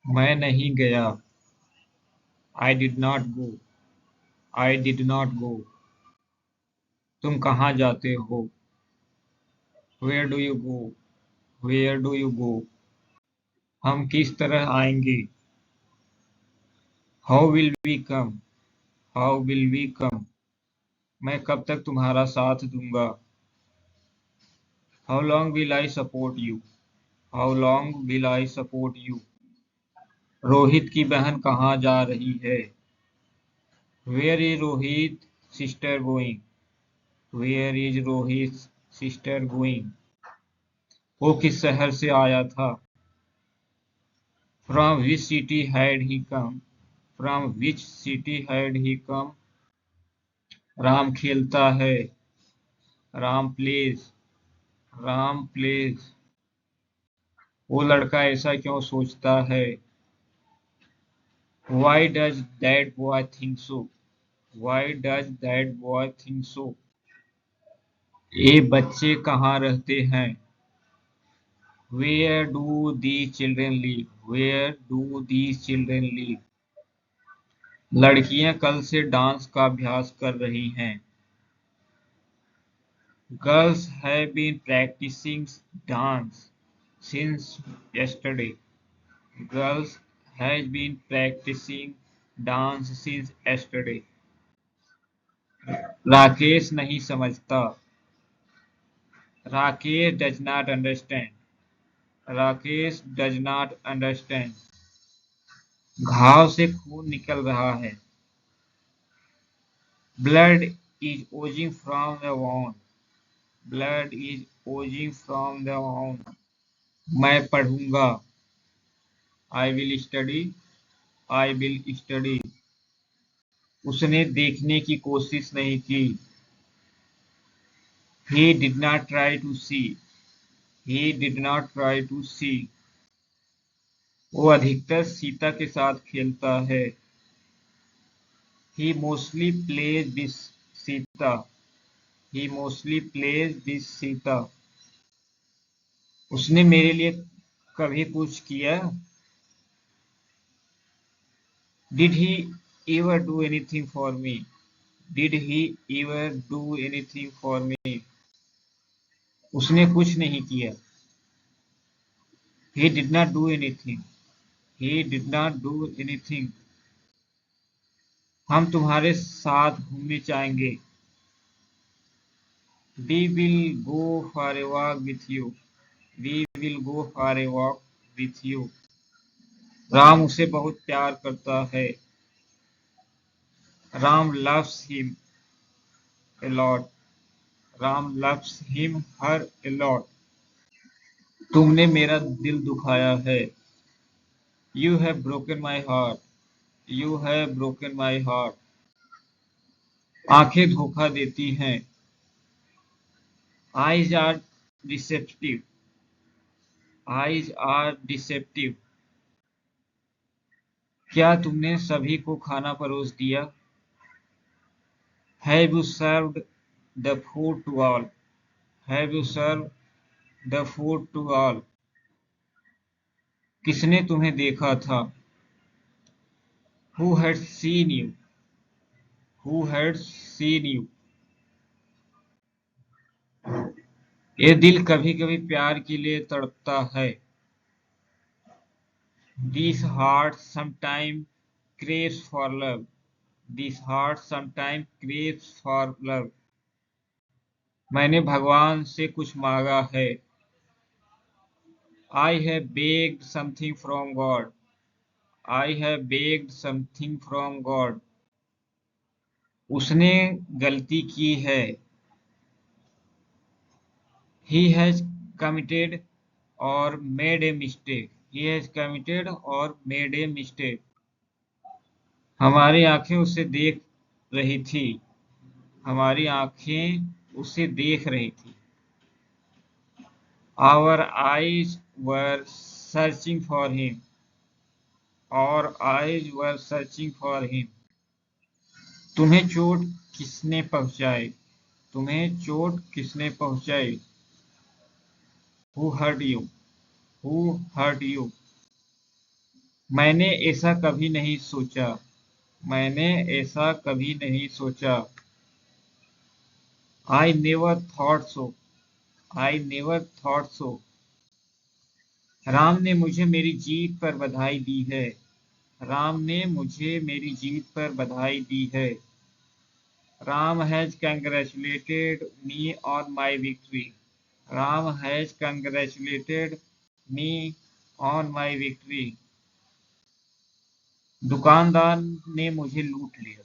मैं नहीं गया। I did not go. I did not go. तुम कहाँ जाते हो? Where do you go? Where do you go? हम किस तरह आएंगे? How will we come? How will we come? मैं कब तक तुम्हारा साथ दूंगा? How long will I support you? How long will I support you? Rohit की बहन कहाँ जा रही है? Where is Rohit's sister going? Where is Rohit's sister going? वो किस शहर से आया था? From which city had he come? From which city had he come? Ram खेलता है। राम plays. राम plays. वो लड़का ऐसा क्यों सोचता है? Why does that boy think so? Why does that boy think so? ये बच्चे कहाँ रहते हैं? Where do these children live? Where do these children live? लड़कियां कल से डांस का अभ्यास कर रही हैं। Girls have been practicing dance since yesterday. Girls have been practicing dance since yesterday. Rakesh नहीं समझता। Rakesh does not understand. Rakesh does not understand. घाव से खून निकल रहा है। Blood is oozing from the wound. Blood is oozing from the wound. मैं पढ़ूंगा। I will study. I will study. उसने देखने की कोशिश नहीं की। He did not try to see. He did not try to see. वो अधिकतर सीता के साथ खेलता है। He mostly plays with Sita. He mostly plays with Sita. उसने मेरे लिए कभी कुछ किया? Did he ever do anything for me? Did he ever do anything for me? उसने कुछ नहीं किया। He did not do anything. He did not do anything. हम तुम्हारे साथ घूमने जाएंगे। We will go for a walk with you. We will go for a walk with you. Ram उसे बहुत प्यार करता है। Ram loves him a lot. Ram loves him her a lot. तुमने मेरा दिल दुखाया है। You have broken my heart. You have broken my heart. आंखें धोखा देती हैं। Eyes are deceptive. Eyes are deceptive. क्या तुमने सभी को खाना परोस दिया? Have you served the food to all? Have you served the food to all? किसने तुम्हें देखा था? Who had seen you? Who had seen you? ये दिल कभी-कभी प्यार के लिए तड़पता है। This heart sometimes craves for love. This heart sometimes craves for love. मैंने भगवान से कुछ मांगा है। I have begged something from God. I have begged something from God. उसने गलती की है। He has committed or made a mistake. He has committed or made a mistake. हमारी आंखें उसे देख रही थी। हमारी आंखें उसे देख रही थी। Our eyes were searching for him. Our eyes were searching for him. तुम्हें चोट किसने पहुंचाई? तुम्हें चोट किसने पहुंचाई? Who hurt you? Who hurt you? मैंने ऐसा कभी नहीं सोचा। मैंने ऐसा कभी नहीं सोचा। I never thought so. I never thought so. Ram ने मुझे मेरी जीत पर बधाई दी है। राम ने मुझे मेरी जीत पर बधाई दी है। Ram has congratulated me on my victory. Ram has congratulated me on my victory. दुकानदार ने मुझे लूट लिया।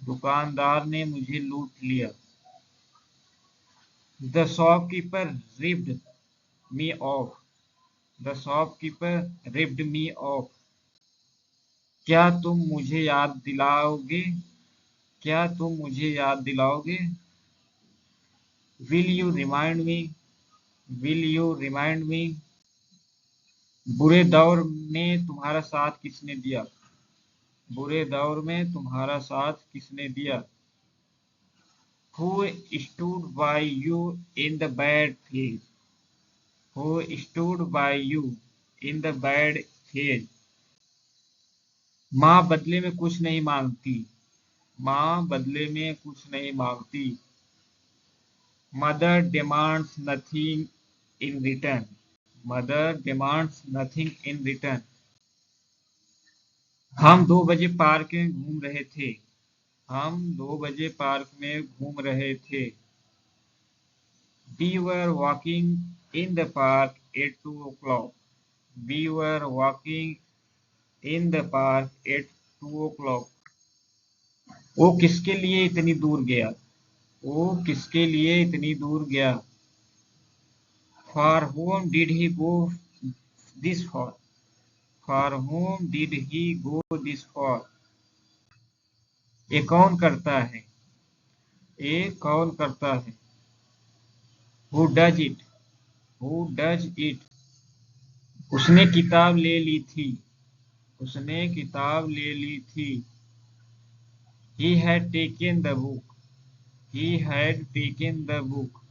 दुकानदार ने मुझे लूट लिया। The shopkeeper ripped me off. The shopkeeper ripped me off. क्या तुम मुझे याद दिलाओगे? क्या तुम मुझे याद दिलाओगे? Will you remind me? Will you remind me? बुरे दौर में तुम्हारा साथ किसने दिया? बुरे दौर में तुम्हारा साथ किसने दिया? Who stood by you in the bad phase? Who stood by you in the bad phase? माँ बदले में कुछ नहीं मांगती। माँ बदले में कुछ नहीं मांगती। Mother demands nothing in return. Mother demands nothing in return. हम 2 बजे पार्क में घूम रहे थे। हम 2 बजे पार्क में घूम रहे थे। We were walking in the park at 2 o'clock. We were walking in the park at 2 o'clock. वो किसके लिए इतनी दूर गया? वो किसके लिए इतनी दूर गया? For whom did he go this far? For whom did he go this far? ये कौन करता है? ये कौन करता है? Who does it? Who does it? उसने किताब ले ली थी। उसने किताब ले ली थी। He had taken the book. He had taken the book.